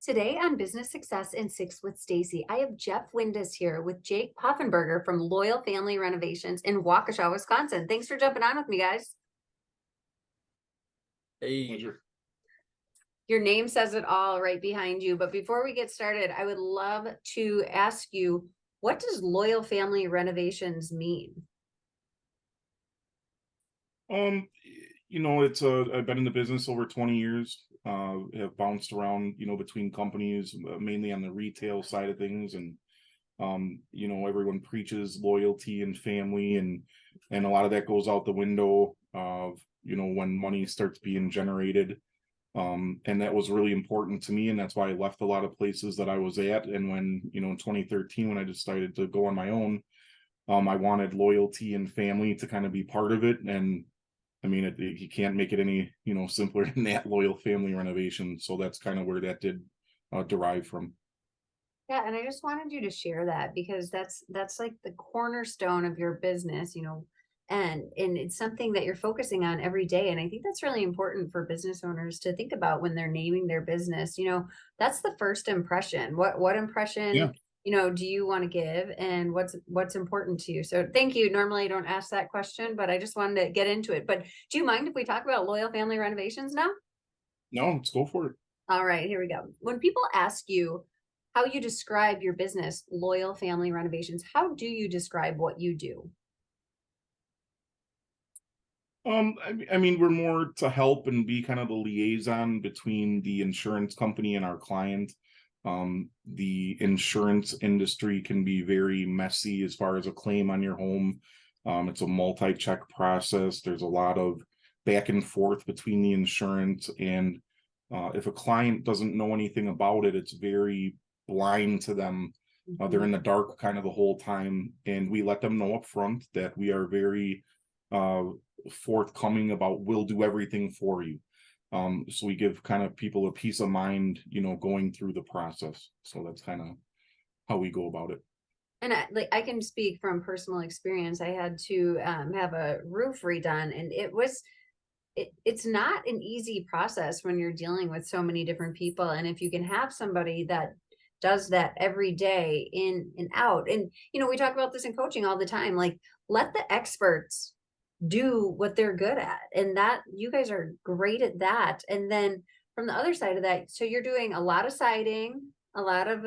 Today on Business Success in Six with Stacie, I have Jeff Windus here with Jake Poffenberger from Loyal Family Renovations in Waukesha, Wisconsin. Thanks for jumping on with me, guys. Hey, Your name says it all right behind you. But before we get started, I would love to ask you, what does Loyal Family Renovations mean? um, I've been in the business over 20 years. Have bounced around, between companies, mainly on the retail side of things, and everyone preaches loyalty and family, and a lot of that goes out the window of, when money starts being generated. And that was really important to me, and that's why I left a lot of places that I was at. And when, in 2013, when I decided to go on my own, I wanted loyalty and family to kind of be part of it. And I mean, you can't make it any, simpler than that. Loyal Family Renovation. So that's kind of where that did derive from. Yeah, and I just wanted you to share that because that's like the cornerstone of your business, and it's something that you're focusing on every day. And I think that's really important for business owners to think about when they're naming their business. That's the first impression. What impression, Yeah. do you want to give, and what's important to you? So thank you. Normally I don't ask that question, but I just wanted to get into it. But do you mind if we talk about Loyal Family Renovations now? No, let's go for it. All right, here we go. When people ask you how you describe your business, Loyal Family Renovations, how do you describe what you do? I mean, we're more to help and be kind of the liaison between the insurance company and our client. The insurance industry can be very messy as far as a claim on your home. It's a multi-check process. There's a lot of back and forth between the insurance, and if a client doesn't know anything about it, it's very blind to them. They're in the dark kind of the whole time, and we let them know up front that we are very forthcoming about we'll do everything for you. So we give kind of people a peace of mind, going through the process. So that's kind of how we go about it. And I can speak from personal experience. I had to have a roof redone, and it's not an easy process when you're dealing with so many different people. And if you can have somebody that does that every day in and out, and we talk about this in coaching all the time, like, let the experts do what they're good at, and that you guys are great at that. And then from the other side of that, so you're doing a lot of siding, a lot of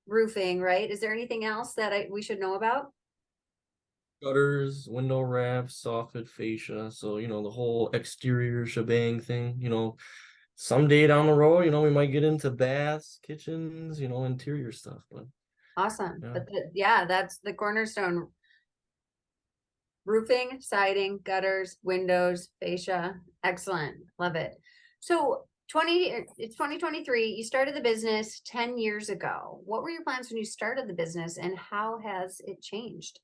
roofing, right? Is there anything else that we should know about? Gutters, window wraps, soffit, fascia. So, the whole exterior shebang thing. Someday down the road, we might get into baths, kitchens, interior stuff. But Awesome. yeah. But that's the cornerstone: roofing, siding, gutters, windows, fascia. Excellent. Love it. So it's 2023. You started the business 10 years ago. What were your plans when you started the business, and how has it changed?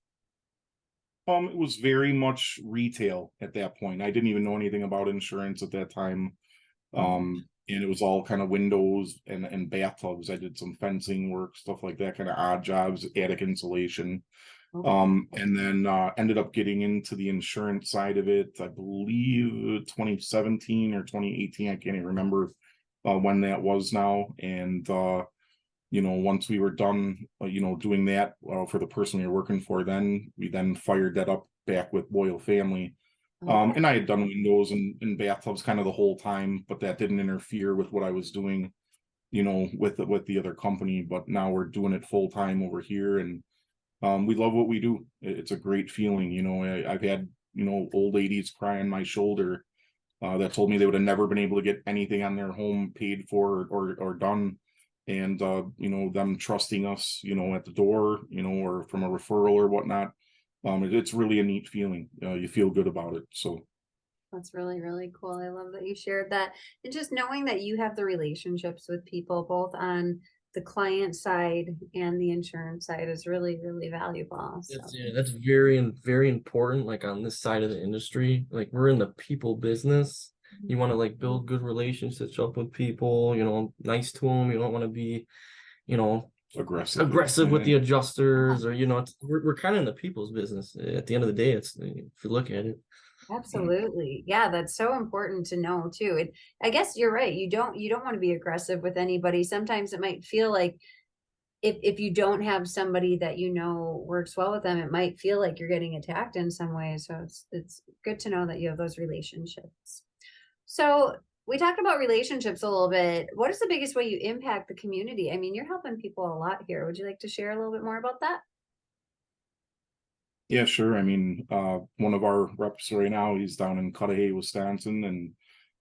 It was very much retail at that point. I didn't even know anything about insurance at that time. And it was all kind of windows and bathtubs. I did some fencing work, stuff like that, kind of odd jobs, attic insulation. And then ended up getting into the insurance side of it, I believe 2017 or 2018. I can't even remember when that was now. And once we were done, doing that for the person we were working for, then we fired that up back with Loyal Family. And I had done windows and bathtubs kind of the whole time, but that didn't interfere with what I was doing, with the other company. But now we're doing it full time over here, and we love what we do. It's a great feeling. I've had, old ladies cry on my shoulder that told me they would have never been able to get anything on their home paid for or done. And, them trusting us, at the door, or from a referral or whatnot. It's really a neat feeling. You feel good about it. So That's really, really cool. I love that you shared that. And just knowing that you have the relationships with people, both on the client side and the insurance side, is really, really valuable. So. That's very, very important. Like on this side of the industry, like we're in the people business. You want to like build good relationships up with people, nice to them. You don't want to be, aggressive with the adjusters, or we're kind of in the people's business. At the end of the day, it's, if you look at it. Absolutely. Yeah, that's so important to know too. And I guess you're right. You don't want to be aggressive with anybody. Sometimes it might feel like if you don't have somebody that you know works well with them, it might feel like you're getting attacked in some way. So it's good to know that you have those relationships. So we talked about relationships a little bit. What is the biggest way you impact the community? I mean, you're helping people a lot here. Would you like to share a little bit more about that? Yeah, sure. I mean, one of our reps right now, he's down in Cudahy, Wisconsin,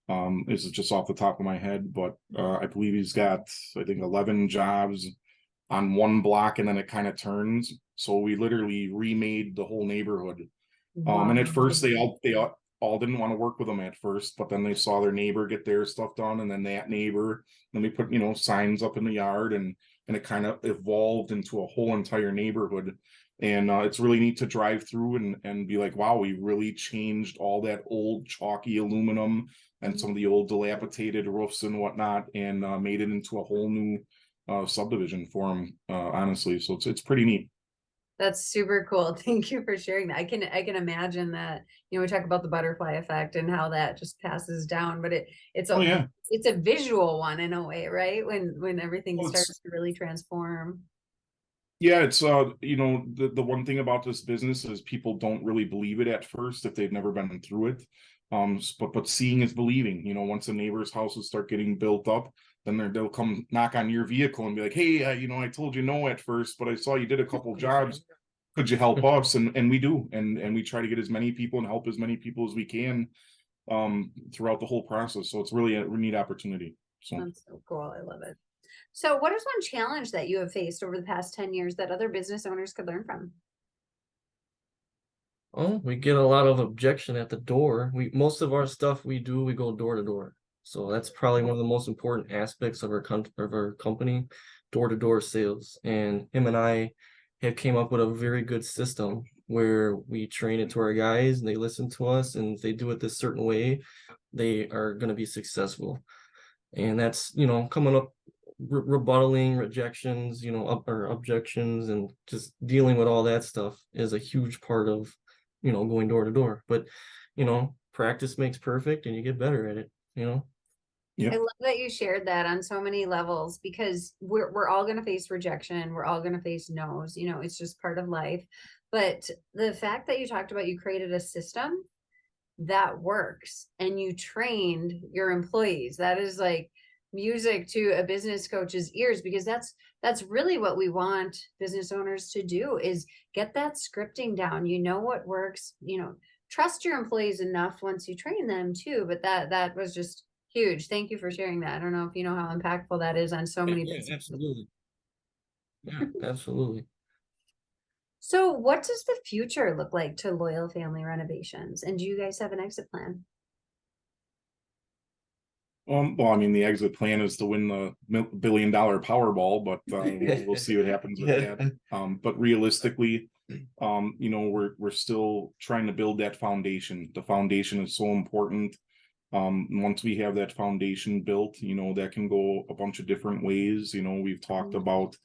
and this is just off the top of my head, but I believe he's got, I think, 11 jobs on one block, and then it kind of turns. So we literally remade the whole neighborhood. And at first they all didn't want to work with him at first, but then they saw their neighbor get their stuff done, and then that neighbor. Then we put signs up in the yard, and it kind of evolved into a whole entire neighborhood. And it's really neat to drive through and be like, wow, we really changed all that old chalky aluminum and some of the old dilapidated roofs and whatnot, and made it into a whole new subdivision for them. Honestly, so it's pretty neat. That's super cool. Thank you for sharing that. I can imagine that, we talk about the butterfly effect and how that just passes down, but it's Oh a yeah. it's a visual one in a way, right? When everything Well, starts to really transform. yeah, it's the one thing about this business is people don't really believe it at first if they've never been through it. But seeing is believing. Once the neighbors' houses start getting built up, then they'll come knock on your vehicle and be like, hey, I told you no at first, but I saw you did a couple jobs. Could you help us? And we do, and we try to get as many people and help as many people as we can throughout the whole process. So it's really a neat opportunity. So That's so cool. I love it. So what is one challenge that you have faced over the past 10 years that other business owners could learn from? Oh, we get a lot of objection at the door. Most of our stuff we go door to door. So that's probably one of the most important aspects of our company, door to door sales. And him and I have came up with a very good system where we train it to our guys and they listen to us, and if they do it this certain way, they are going to be successful. And that's, coming up, rebuttaling rejections, or objections, and just dealing with all that stuff is a huge part of going door to door. But practice makes perfect, and you get better at it. yeah. I love that you shared that on so many levels, because we're all going to face rejection. We're all going to face no's, it's just part of life. But the fact that you talked about, you created a system that works and you trained your employees, that is like music to a business coach's ears, because that's really what we want business owners to do, is get that scripting down. What works, trust your employees enough once you train them too. But that was just huge. Thank you for sharing that. I don't know if you know how impactful that is on so many Yeah, businesses. absolutely. Yeah, absolutely. So what does the future look like to Loyal Family Renovations? And do you guys have an exit plan? Well, I mean, the exit plan is to win the $1 billion Powerball, but we'll see what happens with that. But realistically, we're still trying to build that foundation. The foundation is so important. Once we have that foundation built, that can go a bunch of different ways. We've talked about,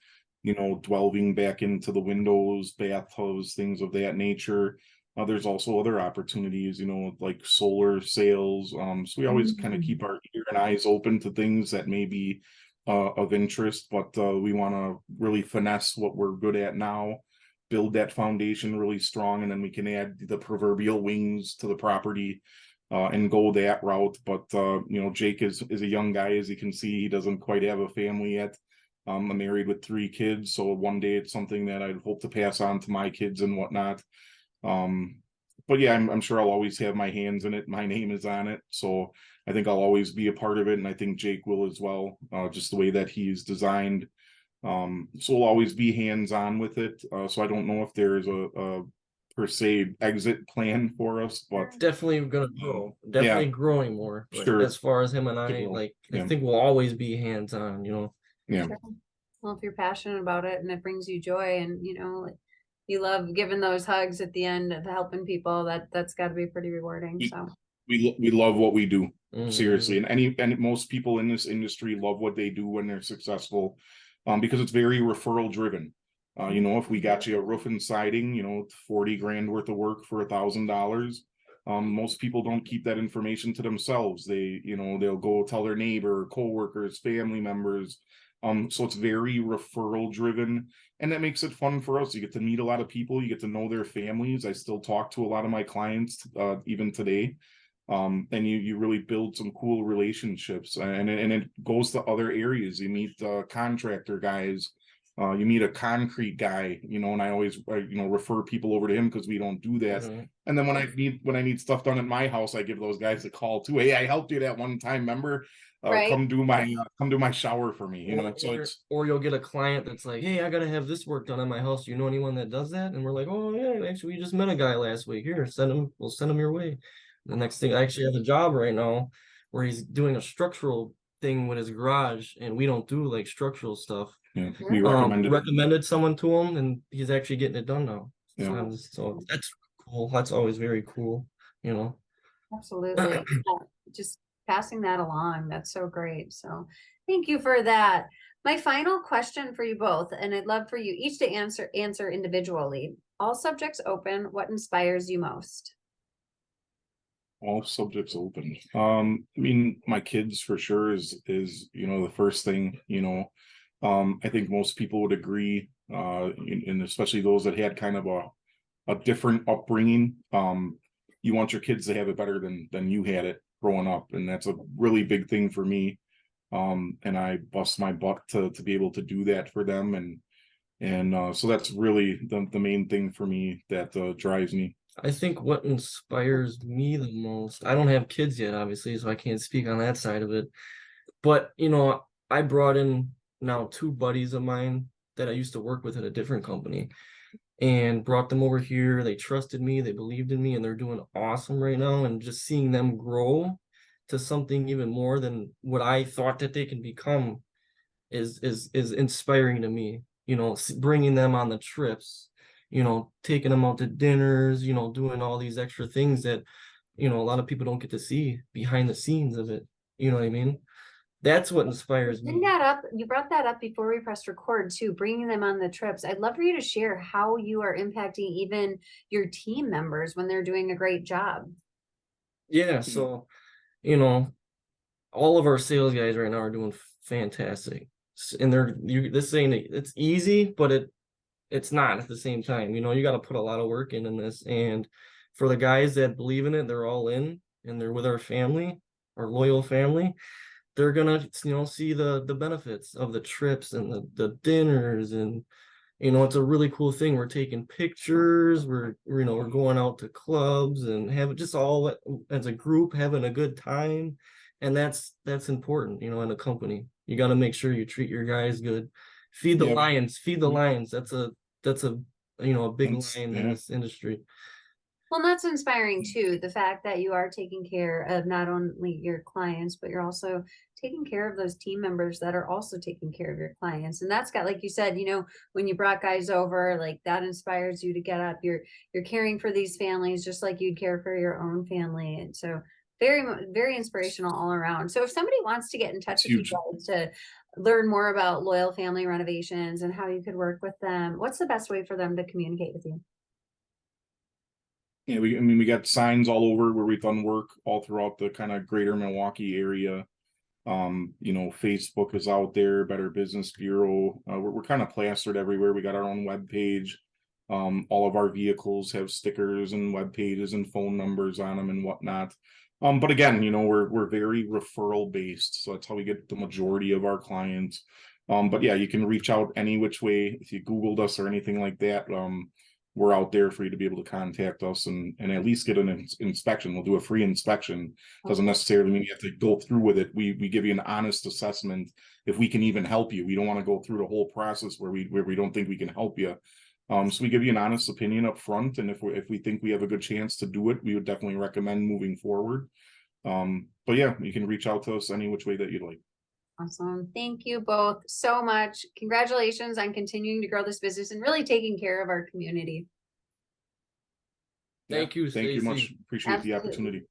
delving back into the windows, bathtubs, things of that nature. There's also other opportunities, like solar sales. So we always kind of keep our ear and eyes open to things that may be of interest, but we want to really finesse what we're good at now, build that foundation really strong, and then we can add the proverbial wings to the property and go that route. But Jake is a young guy, as you can see. He doesn't quite have a family yet. I'm married with 3 kids, so one day it's something that I'd hope to pass on to my kids and whatnot. But yeah, I'm sure I'll always have my hands in it. My name is on it, so I think I'll always be a part of it, and I think Jake will as well, just the way that he's designed. So we'll always be hands-on with it. So I don't know if there's a per se exit plan for us, but Definitely gonna grow. Definitely growing more. But sure. as far as him and I, I think we'll always be hands-on, Yeah. Sure. Well, if you're passionate about it and it brings you joy, and like you love giving those hugs at the end of helping people, that's got to be pretty rewarding. So we love what we do, seriously, Mhm. and most people in this industry love what they do when they're successful, because it's very referral driven. If we got you a roof and siding, 40 grand worth of work for $1,000, Most people don't keep that information to themselves. They, they'll go tell their neighbor, coworkers, family members. So it's very referral driven, and that makes it fun for us. You get to meet a lot of people, you get to know their families. I still talk to a lot of my clients, even today. And you really build some cool relationships, and it goes to other areas. You meet contractor guys, you meet a concrete guy, and I always refer people over to him because we don't do that. And then when I need stuff done at my house, I give those guys a call too. Hey, I helped you that one time, remember? Right. Come do my shower for me, or you'll get a client that's like, hey, I gotta have this work done on my house. Do you know anyone that does that? And we're like, oh yeah, actually we just met a guy last week. Here, we'll send him your way. The next thing, I actually have a job right now where he's doing a structural thing with his garage, and we don't do like structural stuff. Yeah, we recommended someone to him, and he's actually getting it done now. Yeah. So that's cool. That's always very cool, Absolutely. Yeah, just passing that along. That's so great. So thank you for that. My final question for you both, and I'd love for you each to answer individually. All subjects open. What inspires you most? All subjects open. I mean, my kids for sure is the first thing. I think most people would agree, and especially those that had kind of a different upbringing. You want your kids to have it better than you had it growing up, and that's a really big thing for me. And I bust my butt to be able to do that for them, and so that's really the main thing for me that drives me. I think what inspires me the most, I don't have kids yet, obviously, so I can't speak on that side of it. But, I brought in now 2 buddies of mine that I used to work with at a different company, and brought them over here. They trusted me, they believed in me, and they're doing awesome right now. And just seeing them grow to something even more than what I thought that they can become is inspiring to me. Bringing them on the trips, taking them out to dinners, doing all these extra things that, a lot of people don't get to see behind the scenes of it. You know what I mean? That's what inspires me. You brought that up before we pressed record too, bringing them on the trips. I'd love for you to share how you are impacting even your team members when they're doing a great job. Yeah, so, all of our sales guys right now are doing fantastic. And this saying it's easy, but it's not at the same time. You got to put a lot of work in this. And for the guys that believe in it, they're all in, and they're with our family, our loyal family. They're gonna, see the benefits of the trips and the dinners, and it's a really cool thing. We're taking pictures. We're going out to clubs and have just all as a group having a good time, and that's important. In a company, you got to make sure you treat your guys good. Feed the lions. Feed the lions. That's a a big line in this industry. Well, that's inspiring too. The fact that you are taking care of not only your clients, but you're also taking care of those team members that are also taking care of your clients. And that's got, like you said, when you brought guys over, like that inspires you to get up. You're caring for these families just like you'd care for your own family. And so very, very inspirational all around. So if somebody wants to get in touch with you guys to learn more about Loyal Family Renovations and how you could work with them, what's the best way for them to communicate with you? Yeah, we got signs all over where we've done work all throughout the kind of greater Milwaukee area. Facebook is out there, Better Business Bureau. We're kind of plastered everywhere. We got our own web page. All of our vehicles have stickers and web pages and phone numbers on them and whatnot. But again, we're very referral based, so that's how we get the majority of our clients. But yeah, you can reach out any which way. If you Googled us or anything like that, we're out there for you to be able to contact us and at least get an inspection. We'll do a free inspection. Doesn't necessarily mean you have to go through with it. We give you an honest assessment if we can even help you. We don't want to go through the whole process where we don't think we can help you. So we give you an honest opinion up front, and if we think we have a good chance to do it, we would definitely recommend moving forward. But yeah, you can reach out to us any which way that you'd like. Awesome. Thank you both so much. Congratulations on continuing to grow this business and really taking care of our community. Thank you, Thank you Stacie. much. Appreciate the opportunity.